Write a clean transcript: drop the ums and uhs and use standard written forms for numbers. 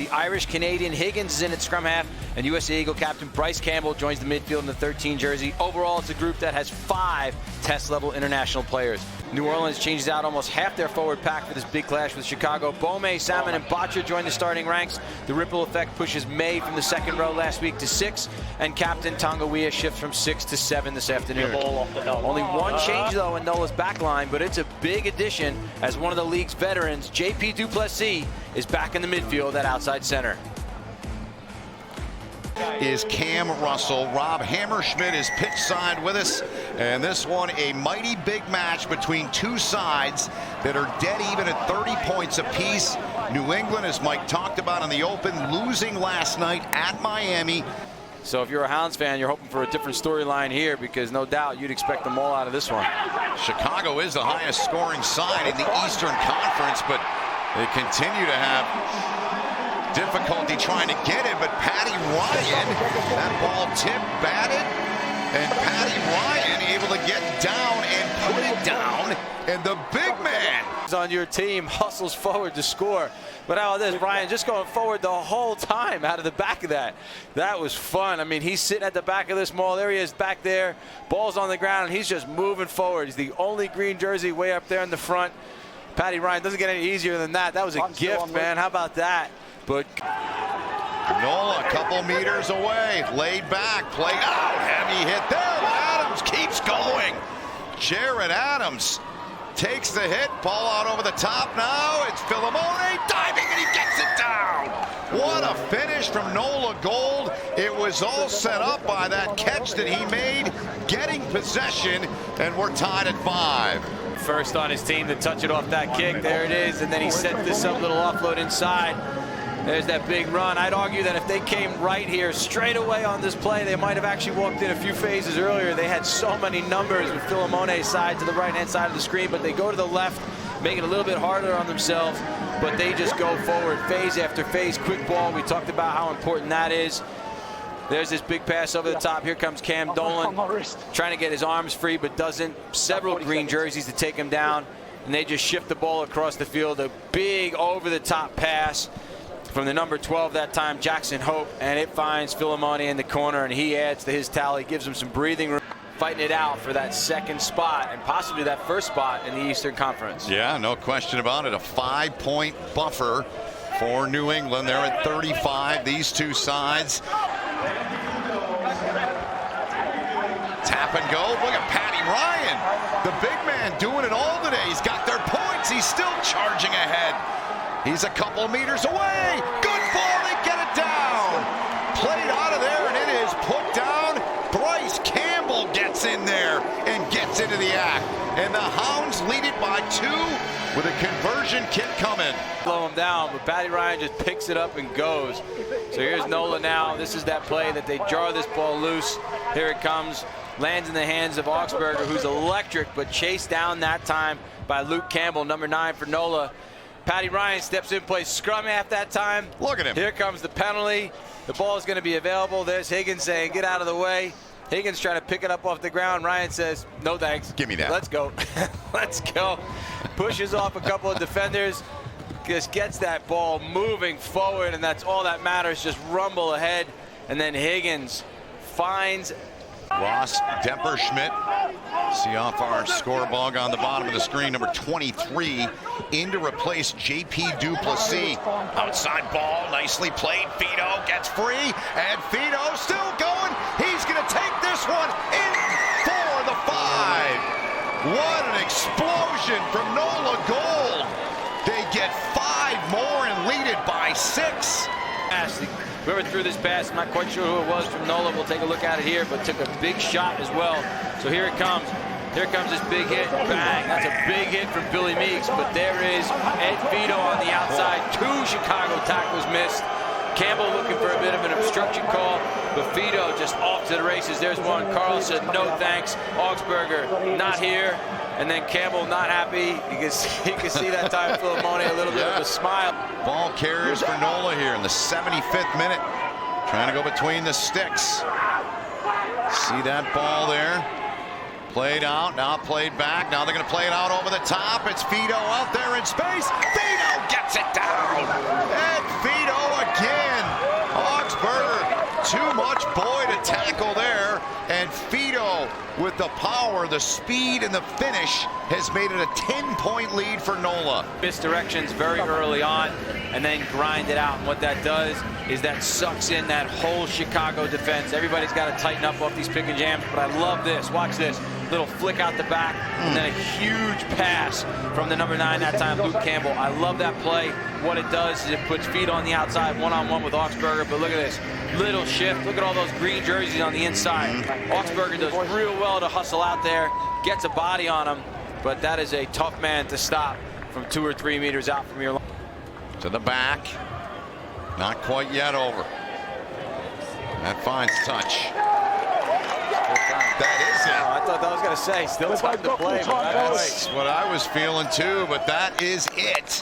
The Irish-Canadian Higgins is in at scrum half, and USA Eagle captain Bryce Campbell joins the midfield in the 13 jersey. Overall, it's a group that has 5 test-level international players. New Orleans changes out almost half their forward pack for this big clash with Chicago. Bome, Salmon, and Botcher join the starting ranks. The ripple effect pushes May from the second row last week to 6, and captain Tongawiya shifts from 6 to 7 this afternoon. Only one change, though, in NOLA's backline, but it's a big addition as one of the league's veterans, JP du Plessis, is back in the midfield at outside center. Is Cam Russell. Rob Hammerschmidt is pitch side with us, and this one a mighty big match between two sides that are dead even at 30 points apiece. New England, as Mike talked about in the open, losing last night at Miami. So if you're a Hounds fan, you're hoping for a different storyline here, because no doubt you'd expect them all out of this one. Chicago is the highest scoring side in the Eastern Conference, but they continue to have difficulty trying to get it. But Patty Ryan, that ball tipped, batted, and Patty Ryan able to get down and put it down, and the big man on your team hustles forward to score. But how about this, Ryan just going forward the whole time out of the back of that. That was fun. I mean, he's sitting at the back of this maul. There he is back there. Ball's on the ground, and he's just moving forward. He's the only green jersey way up there in the front. Patty Ryan doesn't get any easier than that. That was a gift, man. How about that? But NOLA a couple meters away, laid back, play out, heavy hit there. Adams keeps going. Jared Adams takes the hit, ball out over the top now. It's Filimone diving, and he gets it down. What a finish from NOLA Gold. It was all set up by that catch that he made, getting possession, and we're tied at 5. First on his team to touch it off that kick. There it is, and then he set this up, little offload inside. There's that big run. I'd argue that if they came right here straight away on this play, they might have actually walked in a few phases earlier. They had so many numbers with Filimone's side to the right-hand side of the screen, but they go to the left, make it a little bit harder on themselves, but they just go forward phase after phase. Quick ball, we talked about how important that is. There's this big pass over the top. Here comes Cam Dolan, trying to get his arms free, but doesn't. Several green jerseys to take him down, and they just shift the ball across the field. A big over-the-top pass from the number 12 that time, Jackson Hope, and it finds Filimone in the corner, and he adds to his tally, gives him some breathing room, fighting it out for that second spot and possibly that first spot in the Eastern Conference. Yeah, no question about it. A 5-point buffer for New England. They're at 35, these two sides. Tap and go. Look at Patty Ryan, the big man, doing it all today. He's got their points. He's still charging ahead. He's a couple meters away. Good ball. They get it down. Played out of there, and it is put down. Bryce Campbell gets in there and gets into the act. And the Hounds lead it by 2 with a conversion kick coming. Slow him down, but Patty Ryan just picks it up and goes. So here's NOLA now. This is that play that they jar this ball loose. Here it comes. Lands in the hands of Augsburger, who's electric, but chased down that time by Luke Campbell, number 9 for NOLA. Patty Ryan steps in, plays scrum half that time. Look at him. Here comes the penalty. The ball is going to be available. There's Higgins saying, get out of the way. Higgins trying to pick it up off the ground. Ryan says, no thanks. Give me that. Let's go. Let's go. Pushes off a couple of defenders. Just gets that ball moving forward, and that's all that matters. Just rumble ahead. And then Higgins finds Ross Depperschmidt. See off our scoreboard on the bottom of the screen, number 23, in to replace JP du Plessis. Outside ball, nicely played. Fedo gets free, and Fedo still going. He's going to take this one in for the 5. What an explosion from NOLA Gold. They get 5 more and lead it by 6. Whoever threw this pass, I'm not quite sure who it was from NOLA. We'll take a look at it here, but took a big shot as well. So here it comes. Here comes this big hit. Bang. That's a big hit from Billy Meeks, but there is Ed Fedo on the outside. 2 Chicago tackles missed. Campbell looking for a bit of an obstruction call, but Fedo just off to the races. There's one. Carl said no thanks. Augsburger not here. And then Campbell not happy. You can see that time Filimone a little bit of a smile. Ball carriers for NOLA here in the 75th minute. Trying to go between the sticks. See that ball there. Played out, now played back. Now they're going to play it out over the top. It's Fedo out there in space. Fedo gets it down. And Fedo again. Augsburger, too much boy to tackle there. And Fedo, with the power, the speed, and the finish, has made it a 10-point lead for NOLA. Misdirections very early on, and then grind it out. And what that does is that sucks in that whole Chicago defense. Everybody's got to tighten up off these pick and jams, but I love this. Watch this. Little flick out the back, and then a huge pass from the number 9 that time, Luke Campbell. I love that play. What it does is it puts Fedo on the outside, one-on-one with Augsburger, but look at this. Little shift. Look at all those green jerseys on the inside. Augsburger does real well to hustle out there, gets a body on him, but that is a tough man to stop from 2 or 3 meters out from your line. To the back. Not quite yet over. That finds touch. That is it. I thought I was going to say, still time to play. But That's what I was feeling too, but that is it.